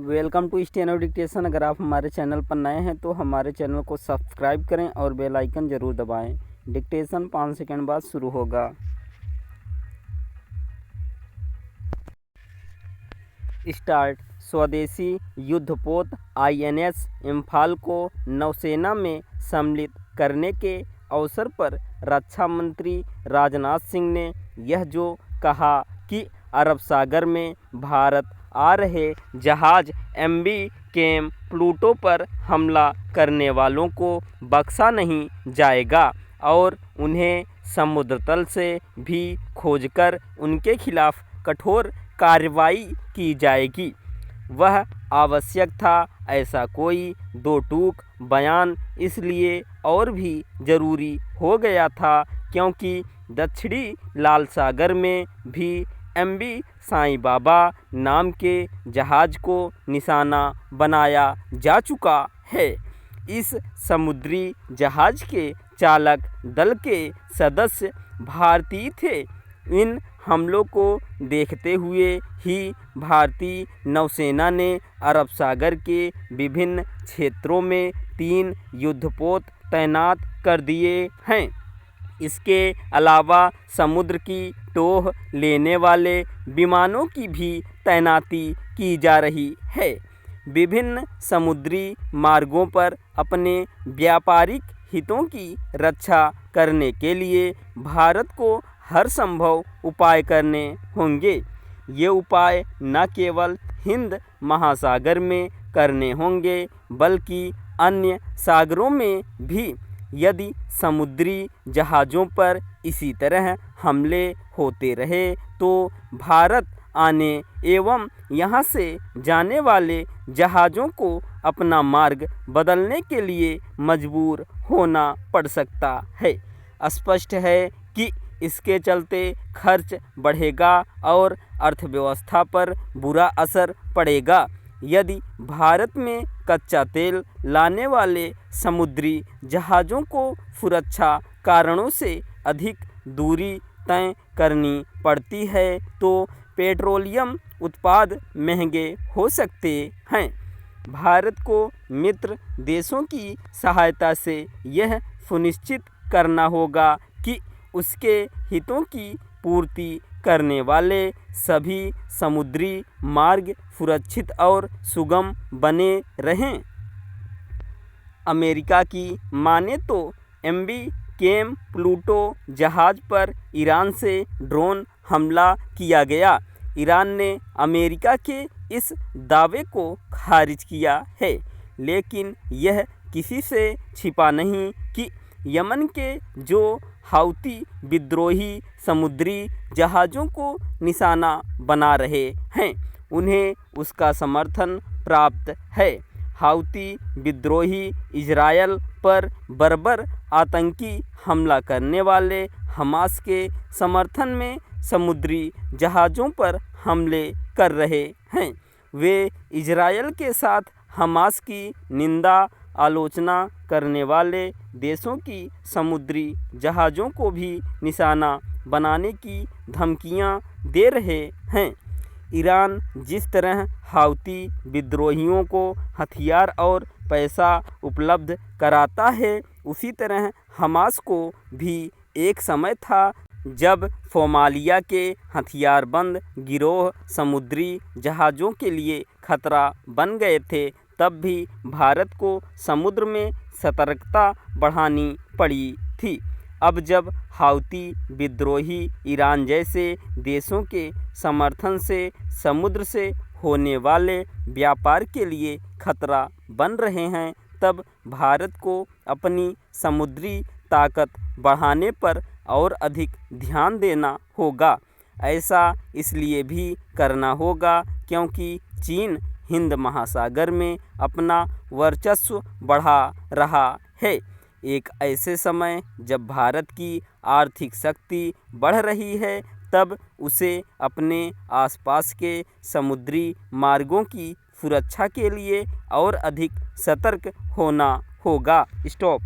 Welcome to steno dictation. अगर आप हमारे चैनल पर नए हैं तो हमारे चैनल को सब्सक्राइब करें और बेल आइकन ज़रूर दबाएं। डिक्टेशन 5 सेकंड बाद शुरू होगा। स्टार्ट। स्वदेशी युद्धपोत INS इम्फाल को नौसेना में सम्मिलित करने के अवसर पर रक्षा मंत्री राजनाथ सिंह ने यह जो कहा कि अरब सागर में भारत आ रहे जहाज MV केम प्लूटो पर हमला करने वालों को बख्शा नहीं जाएगा और उन्हें समुद्र तल से भी खोजकर उनके खिलाफ कठोर कार्रवाई की जाएगी। वह आवश्यक था, ऐसा कोई दो टूक बयान इसलिए और भी ज़रूरी हो गया था क्योंकि दक्षिणी लाल सागर में भी MV साईं बाबा नाम के जहाज़ को निशाना बनाया जा चुका है। इस समुद्री जहाज़ के चालक दल के सदस्य भारतीय थे। इन हमलों को देखते हुए ही भारतीय नौसेना ने अरब सागर के विभिन्न क्षेत्रों में 3 युद्धपोत तैनात कर दिए हैं। इसके अलावा समुद्र की टोह लेने वाले विमानों की भी तैनाती की जा रही है। विभिन्न समुद्री मार्गों पर अपने व्यापारिक हितों की रक्षा करने के लिए भारत को हर संभव उपाय करने होंगे। ये उपाय न केवल हिंद महासागर में करने होंगे बल्कि अन्य सागरों में भी। यदि समुद्री जहाज़ों पर इसी तरह हमले होते रहे तो भारत आने एवं यहाँ से जाने वाले जहाज़ों को अपना मार्ग बदलने के लिए मजबूर होना पड़ सकता है। स्पष्ट है कि इसके चलते खर्च बढ़ेगा और अर्थव्यवस्था पर बुरा असर पड़ेगा। यदि भारत में कच्चा तेल लाने वाले समुद्री जहाज़ों को सुरक्षा कारणों से अधिक दूरी तय करनी पड़ती है तो पेट्रोलियम उत्पाद महंगे हो सकते हैं। भारत को मित्र देशों की सहायता से यह सुनिश्चित करना होगा कि उसके हितों की पूर्ति करने वाले सभी समुद्री मार्ग सुरक्षित और सुगम बने रहें। अमेरिका की माने तो MV केम प्लूटो जहाज़ पर ईरान से ड्रोन हमला किया गया। ईरान ने अमेरिका के इस दावे को खारिज किया है, लेकिन यह किसी से छिपा नहीं कि यमन के जो हाउती विद्रोही समुद्री जहाज़ों को निशाना बना रहे हैं उन्हें उसका समर्थन प्राप्त है। हाउती विद्रोही इजरायल पर बर्बर आतंकी हमला करने वाले हमास के समर्थन में समुद्री जहाज़ों पर हमले कर रहे हैं। वे इजरायल के साथ हमास की निंदा आलोचना करने वाले देशों की समुद्री जहाज़ों को भी निशाना बनाने की धमकियां दे रहे हैं। ईरान जिस तरह हाउती विद्रोहियों को हथियार और पैसा उपलब्ध कराता है, उसी तरह हमास को भी एक समय था जब सोमालिया के हथियारबंद गिरोह समुद्री जहाज़ों के लिए खतरा बन गए थे। तब भी भारत को समुद्र में सतर्कता बढ़ानी पड़ी थी। अब जब हाउती विद्रोही ईरान जैसे देशों के समर्थन से समुद्र से होने वाले व्यापार के लिए खतरा बन रहे हैं, तब भारत को अपनी समुद्री ताकत बढ़ाने पर और अधिक ध्यान देना होगा। ऐसा इसलिए भी करना होगा क्योंकि चीन हिंद महासागर में अपना वर्चस्व बढ़ा रहा है। एक ऐसे समय जब भारत की आर्थिक शक्ति बढ़ रही है, तब उसे अपने आसपास के समुद्री मार्गों की सुरक्षा के लिए और अधिक सतर्क होना होगा। स्टॉप।